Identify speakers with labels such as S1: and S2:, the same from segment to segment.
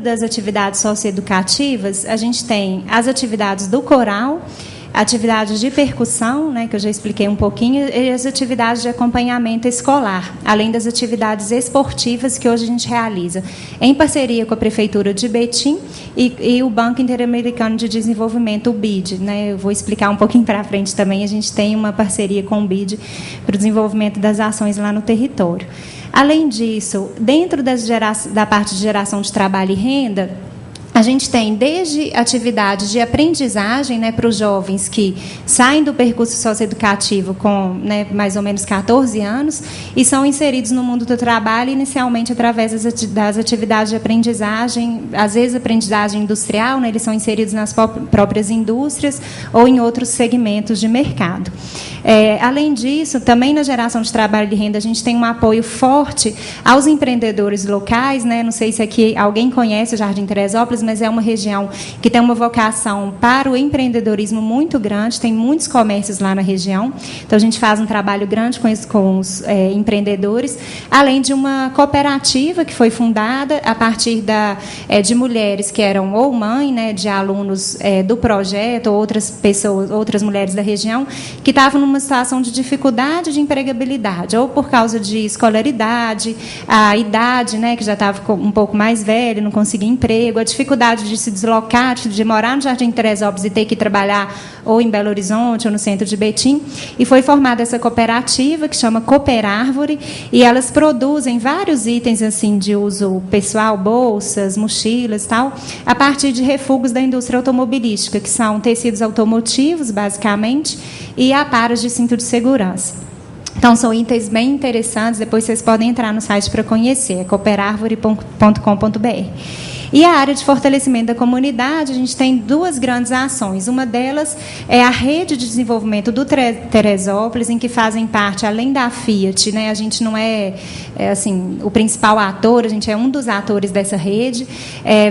S1: das atividades socioeducativas, a gente tem as atividades do coral, atividades de percussão, né, que eu já expliquei um pouquinho, e as atividades de acompanhamento escolar, além das atividades esportivas que hoje a gente realiza em parceria com a Prefeitura de Betim e o Banco Interamericano de Desenvolvimento, o BID. Né, eu vou explicar um pouquinho para frente também, a gente tem uma parceria com o BID para o desenvolvimento das ações lá no território. Além disso, dentro da parte de geração de trabalho e renda, a gente tem desde atividades de aprendizagem, né, para os jovens que saem do percurso socioeducativo com, né, mais ou menos 14 anos e são inseridos no mundo do trabalho inicialmente através das atividades de aprendizagem, às vezes aprendizagem industrial, né, eles são inseridos nas próprias indústrias ou em outros segmentos de mercado. Além disso, também na geração de trabalho e renda, a gente tem um apoio forte aos empreendedores locais, né, não sei se aqui alguém conhece o Jardim Teresópolis, mas é uma região que tem uma vocação para o empreendedorismo muito grande, tem muitos comércios lá na região, então a gente faz um trabalho grande com os empreendedores, além de uma cooperativa que foi fundada a partir de mulheres que eram ou mãe, né, de alunos do projeto, ou outras pessoas, outras mulheres da região, que estavam numa situação de dificuldade de empregabilidade, ou por causa de escolaridade, a idade, né, que já estava um pouco mais velha, não conseguia emprego, a dificuldade de se deslocar, de morar no Jardim Teresópolis e ter que trabalhar ou em Belo Horizonte ou no centro de Betim. E foi formada essa cooperativa, que chama Cooperárvore, e elas produzem vários itens assim de uso pessoal, bolsas, mochilas, tal, a partir de refugos da indústria automobilística, que são tecidos automotivos, basicamente, e aparas de cinto de segurança. Então, são itens bem interessantes, depois vocês podem entrar no site para conhecer, é cooperarvore.com.br. E a área de fortalecimento da comunidade, a gente tem duas grandes ações. Uma delas é a rede de desenvolvimento do Teresópolis, em que fazem parte, além da Fiat, né, a gente não é assim, o principal ator, a gente é um dos atores dessa rede,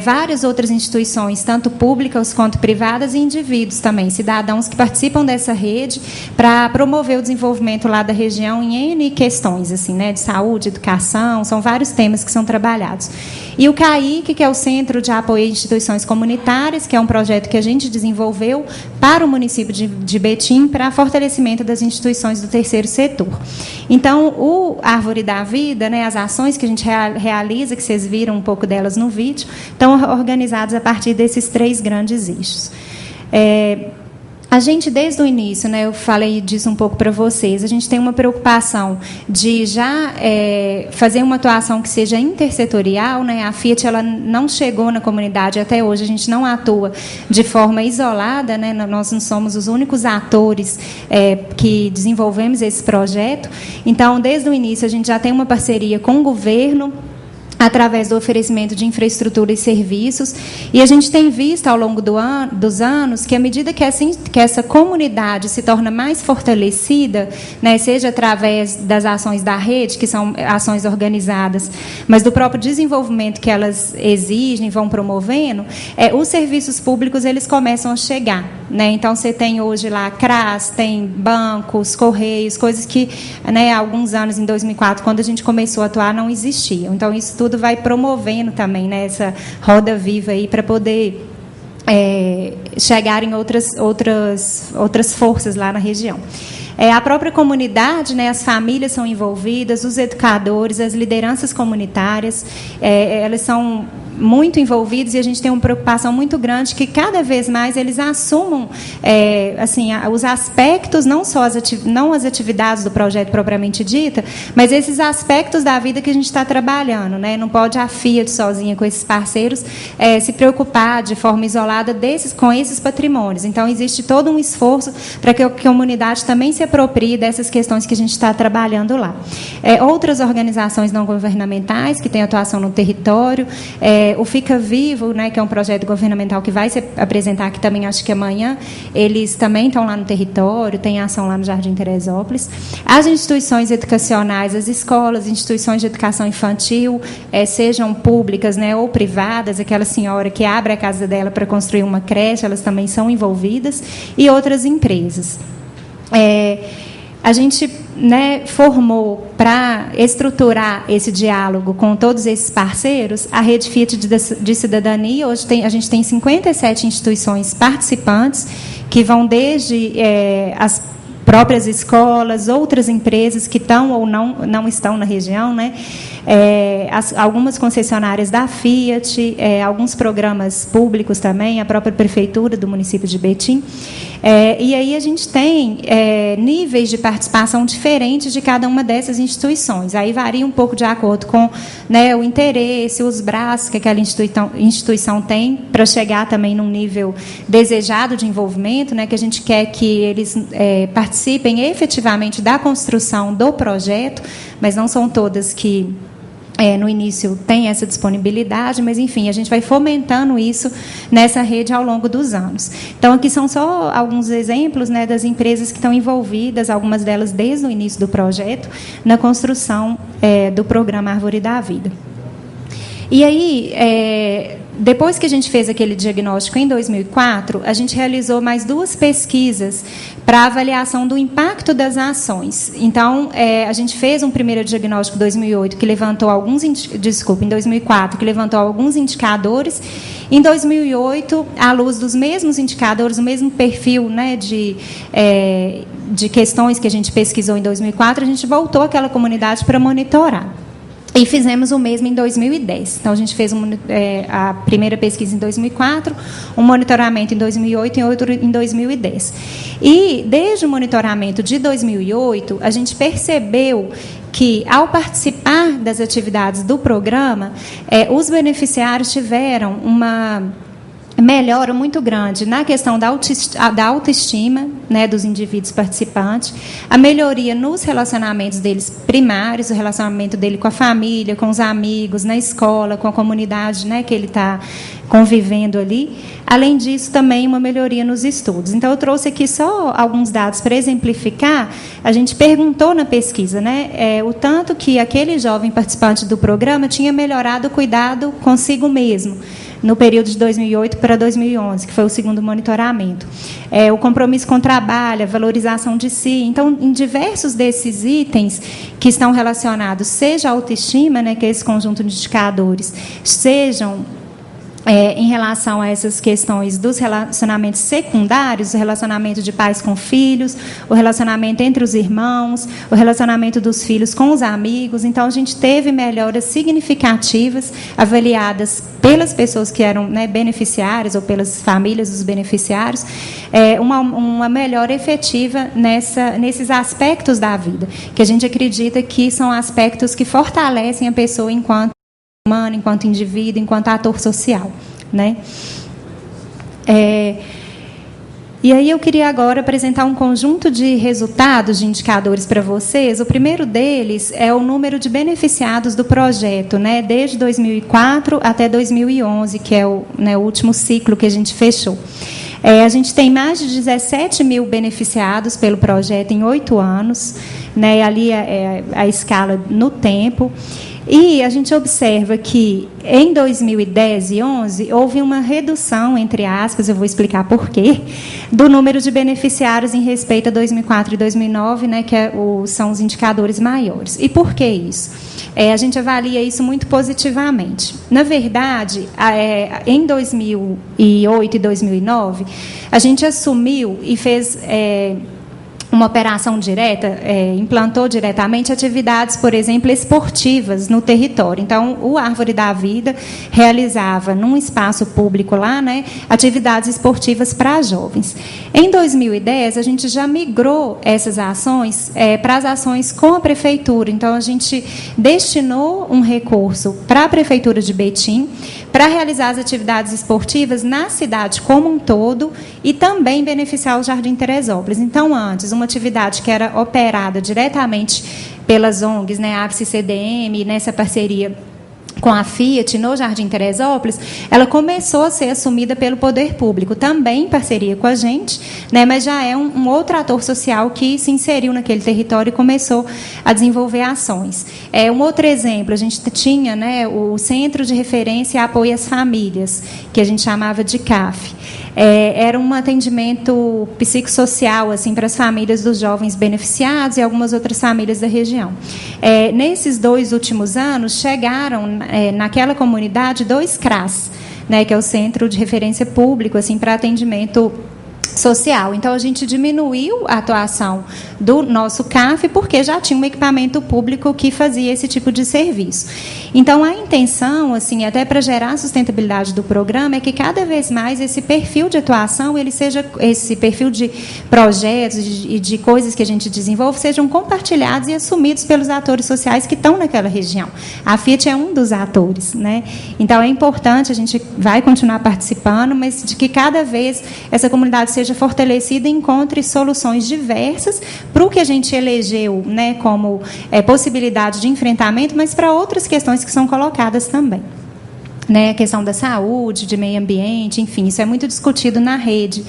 S1: várias outras instituições, tanto públicas quanto privadas, e indivíduos também, cidadãos que participam dessa rede para promover o desenvolvimento lá da região em N questões, assim, né, de saúde, educação, são vários temas que são trabalhados. E o CAIC, que é o Centro de Apoio a Instituições Comunitárias, que é um projeto que a gente desenvolveu para o município de Betim, para fortalecimento das instituições do terceiro setor. Então, o Árvore da Vida, né, as ações que a gente realiza, que vocês viram um pouco delas no vídeo, estão organizadas a partir desses três grandes eixos. A gente, desde o início, né, eu falei disso um pouco para vocês, a gente tem uma preocupação de já fazer uma atuação que seja intersetorial, né? A Fiat ela não chegou na comunidade até hoje, a gente não atua de forma isolada, né? Nós não somos os únicos atores que desenvolvemos esse projeto. Então, desde o início, a gente já tem uma parceria com o governo, através do oferecimento de infraestrutura e serviços, e a gente tem visto ao longo dos anos que, à medida que essa comunidade se torna mais fortalecida, né, seja através das ações da rede, que são ações organizadas, mas do próprio desenvolvimento que elas exigem, vão promovendo, os serviços públicos eles começam a chegar, né? Então, você tem hoje lá CRAS, tem bancos, correios, coisas que, né, há alguns anos, em 2004, quando a gente começou a atuar, não existiam. Então, isso tudo vai promovendo também, né, essa roda viva aí para poder chegar em outras forças lá na região. A própria comunidade, né, as famílias são envolvidas, os educadores, as lideranças comunitárias, elas são muito envolvidos, e a gente tem uma preocupação muito grande que cada vez mais eles assumam assim, os aspectos, não só as atividades do projeto propriamente dita, mas esses aspectos da vida que a gente está trabalhando, né? Não pode a Fiat sozinha com esses parceiros se preocupar de forma isolada com esses patrimônios. Então, existe todo um esforço para que a comunidade também se aproprie dessas questões que a gente está trabalhando lá. Outras organizações não governamentais que têm atuação no território, o Fica Vivo, né, que é um projeto governamental que vai se apresentar aqui também, acho que amanhã, eles também estão lá no território, tem ação lá no Jardim Teresópolis. As instituições educacionais, as escolas, instituições de educação infantil, sejam públicas, né, ou privadas, aquela senhora que abre a casa dela para construir uma creche, elas também são envolvidas, e outras empresas. A gente, né, formou para estruturar esse diálogo com todos esses parceiros a Rede Fiat de Cidadania. Hoje a gente tem 57 instituições participantes, que vão desde as próprias escolas, outras empresas que estão ou não estão na região, né? Algumas concessionárias da Fiat, alguns programas públicos também, a própria prefeitura do município de Betim. E aí a gente tem níveis de participação diferentes de cada uma dessas instituições. Aí varia um pouco de acordo com, né, o interesse, os braços que aquela instituição tem para chegar também num nível desejado de envolvimento, né, que a gente quer que eles participem efetivamente da construção do projeto, mas não são todas que no início tem essa disponibilidade, mas, enfim, a gente vai fomentando isso nessa rede ao longo dos anos. Então, aqui são só alguns exemplos, né, das empresas que estão envolvidas, algumas delas desde o início do projeto, na construção do programa Árvore da Vida. E aí, depois que a gente fez aquele diagnóstico em 2004, a gente realizou mais 2 pesquisas para avaliação do impacto das ações. Então, a gente fez um primeiro diagnóstico em 2008 que levantou em 2004, que levantou alguns indicadores. Em 2008, à luz dos mesmos indicadores, o mesmo perfil, né, de questões que a gente pesquisou em 2004, a gente voltou àquela comunidade para monitorar. E fizemos o mesmo em 2010. Então, a gente fez a primeira pesquisa em 2004, um monitoramento em 2008 e outro em 2010. E, desde o monitoramento de 2008, a gente percebeu que, ao participar das atividades do programa, os beneficiários tiveram uma melhora muito grande na questão da autoestima, né, dos indivíduos participantes, a melhoria nos relacionamentos deles primários, o relacionamento dele com a família, com os amigos, na escola, com a comunidade, né, que ele está convivendo ali. Além disso, também uma melhoria nos estudos. Então, eu trouxe aqui só alguns dados para exemplificar. A gente perguntou na pesquisa, né, o tanto que aquele jovem participante do programa tinha melhorado o cuidado consigo mesmo, no período de 2008 para 2011, que foi o segundo monitoramento. O compromisso com o trabalho, a valorização de si. Então, em diversos desses itens que estão relacionados, seja a autoestima, né, que é esse conjunto de indicadores, sejam em relação a essas questões dos relacionamentos secundários, o relacionamento de pais com filhos, o relacionamento entre os irmãos, o relacionamento dos filhos com os amigos. Então, a gente teve melhoras significativas avaliadas pelas pessoas que eram, né, beneficiárias ou pelas famílias dos beneficiários, uma melhora efetiva nesses aspectos da vida, que a gente acredita que são aspectos que fortalecem a pessoa enquanto humano, enquanto indivíduo, enquanto ator social, né? E aí eu queria agora apresentar um conjunto de resultados, de indicadores para vocês. O primeiro deles é o número de beneficiados do projeto, né, desde 2004 até 2011, que é o último ciclo que a gente fechou. A gente tem mais de 17 mil beneficiados pelo projeto em 8 anos, né, ali a escala no tempo. E a gente observa que, em 2010 e 2011, houve uma redução, entre aspas, eu vou explicar por quê, do número de beneficiários em respeito a 2004 e 2009, né, que são os indicadores maiores. E por que isso? A gente avalia isso muito positivamente. Na verdade, em 2008 e 2009, a gente assumiu e fez uma operação direta, implantou diretamente atividades, por exemplo, esportivas no território. Então, o Árvore da Vida realizava, num espaço público lá, né, atividades esportivas para jovens. Em 2010, a gente já migrou essas ações para as ações com a Prefeitura. Então, a gente destinou um recurso para a Prefeitura de Betim para realizar as atividades esportivas na cidade como um todo e também beneficiar o Jardim Teresópolis. Então, antes, uma atividade que era operada diretamente pelas ONGs, né, AFSE e CDM, nessa parceria com a Fiat, no Jardim Teresópolis, ela começou a ser assumida pelo poder público, também em parceria com a gente, né, mas já é um outro ator social que se inseriu naquele território e começou a desenvolver ações. Um outro exemplo, a gente tinha, né, o Centro de Referência e Apoio às Famílias, que a gente chamava de CAF. era um atendimento psicossocial assim, para as famílias dos jovens beneficiados e algumas outras famílias da região. Nesses 2 últimos anos, chegaram naquela comunidade 2 CRAS, né, que é o Centro de Referência Público assim, para atendimento social. Então, a gente diminuiu a atuação do nosso CAF porque já tinha um equipamento público que fazia esse tipo de serviço. Então, a intenção, assim, até para gerar a sustentabilidade do programa, é que cada vez mais esse perfil de atuação, ele seja, esse perfil de projetos e de coisas que a gente desenvolve, sejam compartilhados e assumidos pelos atores sociais que estão naquela região. A Fiat é um dos atores, né? Então, é importante, a gente vai continuar participando, mas de que cada vez essa comunidade seja fortalecida e encontre soluções diversas para o que a gente elegeu, né, como possibilidade de enfrentamento, mas para outras questões que são colocadas também. Né, a questão da saúde, de meio ambiente, enfim, isso é muito discutido na rede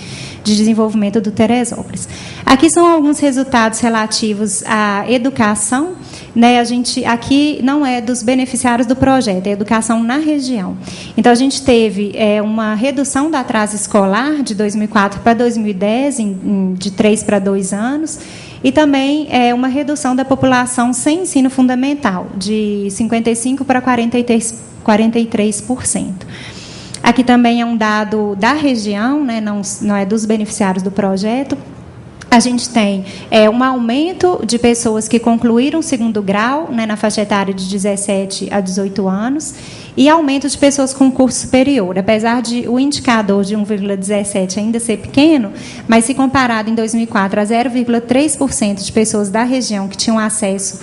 S1: de desenvolvimento do Teresópolis. Aqui são alguns resultados relativos à educação. Né, a gente aqui não é dos beneficiários do projeto, é educação na região. Então, a gente teve uma redução do atraso escolar de 2004 para 2010, de 3 para 2 anos, e também uma redução da população sem ensino fundamental, de 55% para 43%. Aqui também é um dado da região, né, não é dos beneficiários do projeto. A gente tem um aumento de pessoas que concluíram o 2º grau, né, na faixa etária de 17 a 18 anos, e aumento de pessoas com curso superior. Apesar de o indicador de 1,17 ainda ser pequeno, mas se comparado em 2004 a 0,3% de pessoas da região que tinham acesso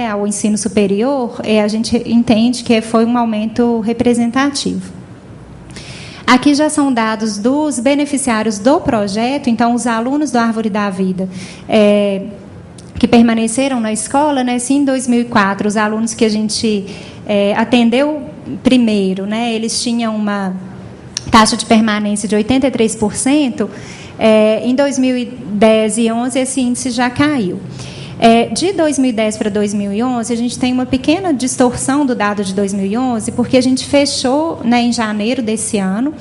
S1: ao ensino superior, a gente entende que foi um aumento representativo. Aqui já são dados dos beneficiários do projeto, então, os alunos do Árvore da Vida que permaneceram na escola, né, se em 2004, os alunos que a gente atendeu primeiro, né, eles tinham uma taxa de permanência de 83%, em 2010 e 2011 esse índice já caiu. De 2010 para 2011, a gente tem uma pequena distorção do dado de 2011, porque a gente fechou, né, em janeiro desse ano,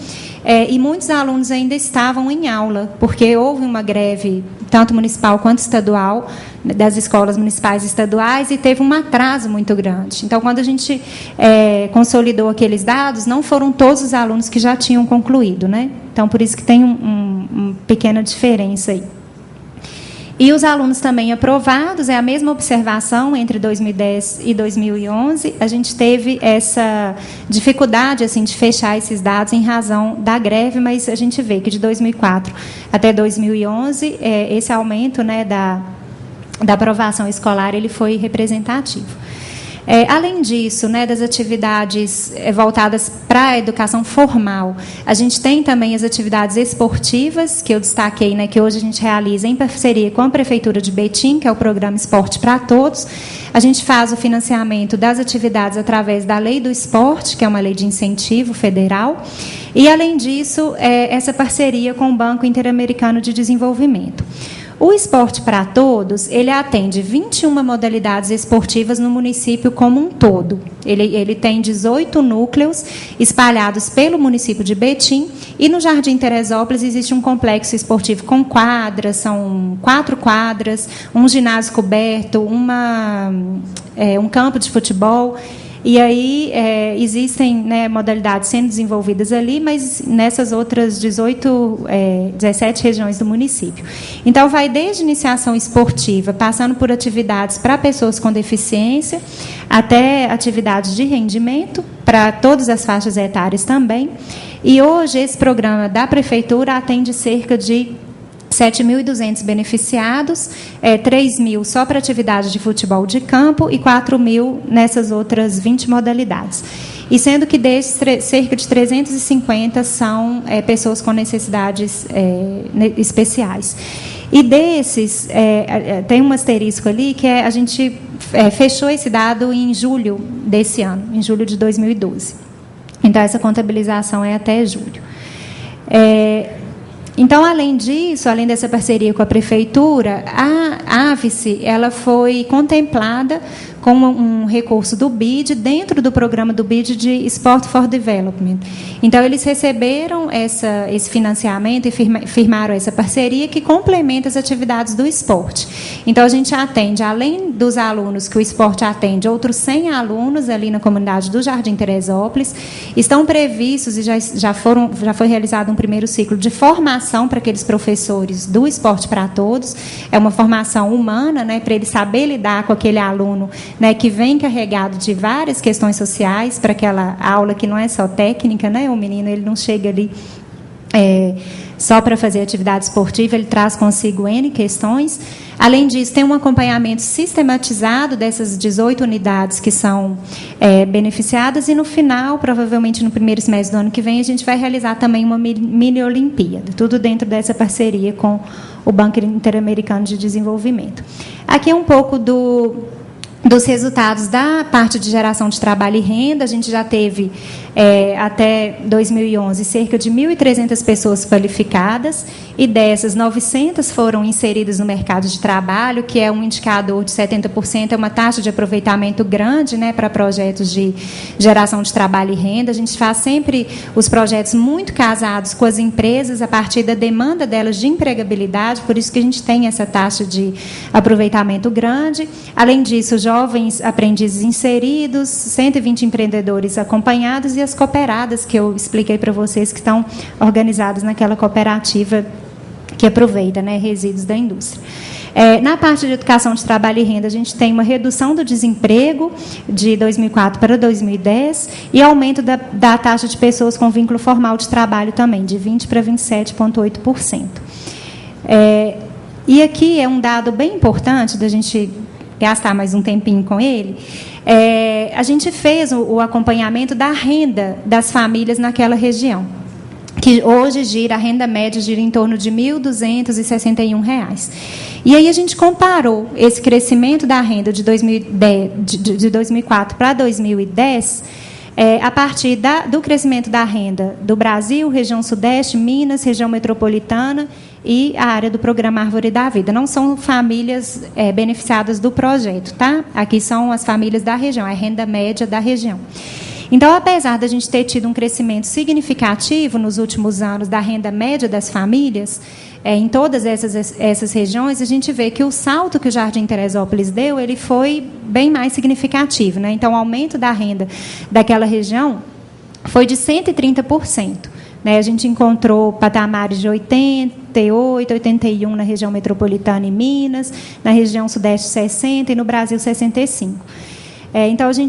S1: e muitos alunos ainda estavam em aula, porque houve uma greve, tanto municipal quanto estadual, das escolas municipais e estaduais, e teve um atraso muito grande. Então, quando a gente consolidou aqueles dados, não foram todos os alunos que já tinham concluído, né? Então, por isso que tem uma pequena diferença aí. E os alunos também aprovados, é a mesma observação entre 2010 e 2011. A gente teve essa dificuldade assim, de fechar esses dados em razão da greve, mas a gente vê que de 2004 até 2011, esse aumento, né, da aprovação escolar ele foi representativo. Além disso, né, das atividades voltadas para a educação formal, a gente tem também as atividades esportivas, que eu destaquei, né, que hoje a gente realiza em parceria com a Prefeitura de Betim, que é o programa Esporte para Todos. A gente faz o financiamento das atividades através da Lei do Esporte, que é uma lei de incentivo federal, e, além disso, essa parceria com o Banco Interamericano de Desenvolvimento. O Esporte para Todos, ele atende 21 modalidades esportivas no município como um todo. Ele tem 18 núcleos espalhados pelo município de Betim, e no Jardim Teresópolis existe um complexo esportivo com quadras, são 4 quadras, um ginásio coberto, um campo de futebol. E aí existem, né, modalidades sendo desenvolvidas ali, mas nessas outras 17 regiões do município. Então, vai desde iniciação esportiva, passando por atividades para pessoas com deficiência, até atividades de rendimento, para todas as faixas etárias também. E hoje, esse programa da Prefeitura atende cerca de 7.200 beneficiados, 3.000 só para atividade de futebol de campo e 4.000 nessas outras 20 modalidades. E sendo que desses, cerca de 350 são pessoas com necessidades especiais. E desses, tem um asterisco ali, que a gente fechou esse dado em julho desse ano, em julho de 2012. Então, essa contabilização é até julho. Então, além disso, além dessa parceria com a Prefeitura, a AVSE ela foi contemplada com um recurso do BID, dentro do programa do BID de Sport for Development. Então, eles receberam esse financiamento e firmaram essa parceria que complementa as atividades do esporte. Então, a gente atende, além dos alunos que o esporte atende, outros 100 alunos ali na comunidade do Jardim Teresópolis. Estão previstos e já foi realizado um primeiro ciclo de formação para aqueles professores do Esporte para Todos. É uma formação humana, né, para ele saber lidar com aquele aluno, né, que vem carregado de várias questões sociais, para aquela aula que não é só técnica, né, o menino ele não chega ali só para fazer atividade esportiva, ele traz consigo N questões. Além disso, tem um acompanhamento sistematizado dessas 18 unidades que são beneficiadas, e no final, provavelmente no primeiro semestre do ano que vem, a gente vai realizar também uma mini Olimpíada, tudo dentro dessa parceria com o Banco Interamericano de Desenvolvimento. Aqui é um pouco dos resultados da parte de geração de trabalho e renda. A gente já teve, até 2011, cerca de 1.300 pessoas qualificadas, e dessas, 900 foram inseridas no mercado de trabalho, que é um indicador de 70%, é uma taxa de aproveitamento grande, né, para projetos de geração de trabalho e renda. A gente faz sempre os projetos muito casados com as empresas, a partir da demanda delas de empregabilidade, por isso que a gente tem essa taxa de aproveitamento grande. Além disso, jovens aprendizes inseridos, 120 empreendedores acompanhados e as cooperadas, que eu expliquei para vocês, que estão organizadas naquela cooperativa que aproveita, né, resíduos da indústria. Na parte de educação de trabalho e renda, a gente tem uma redução do desemprego de 2004 para 2010 e aumento da taxa de pessoas com vínculo formal de trabalho também, de 20% para 27,8%. E aqui é um dado bem importante da gente gastar mais um tempinho com ele. A gente fez o acompanhamento da renda das famílias naquela região, que hoje a renda média gira em torno de R$ 1.261. E aí a gente comparou esse crescimento da renda de 2004 para 2010, a partir do crescimento da renda do Brasil, região Sudeste, Minas, região metropolitana e a área do programa Árvore da Vida. Não são famílias beneficiadas do projeto, tá? Aqui são as famílias da região, a renda média da região. Então, apesar da gente ter tido um crescimento significativo nos últimos anos da renda média das famílias, em todas essas regiões, a gente vê que o salto que o Jardim Teresópolis deu, ele foi bem mais significativo, né? Então, o aumento da renda daquela região foi de 130%. Né? A gente encontrou patamares de 88, 81 na região metropolitana e Minas, na região Sudeste 60 e no Brasil 65. Então, a gente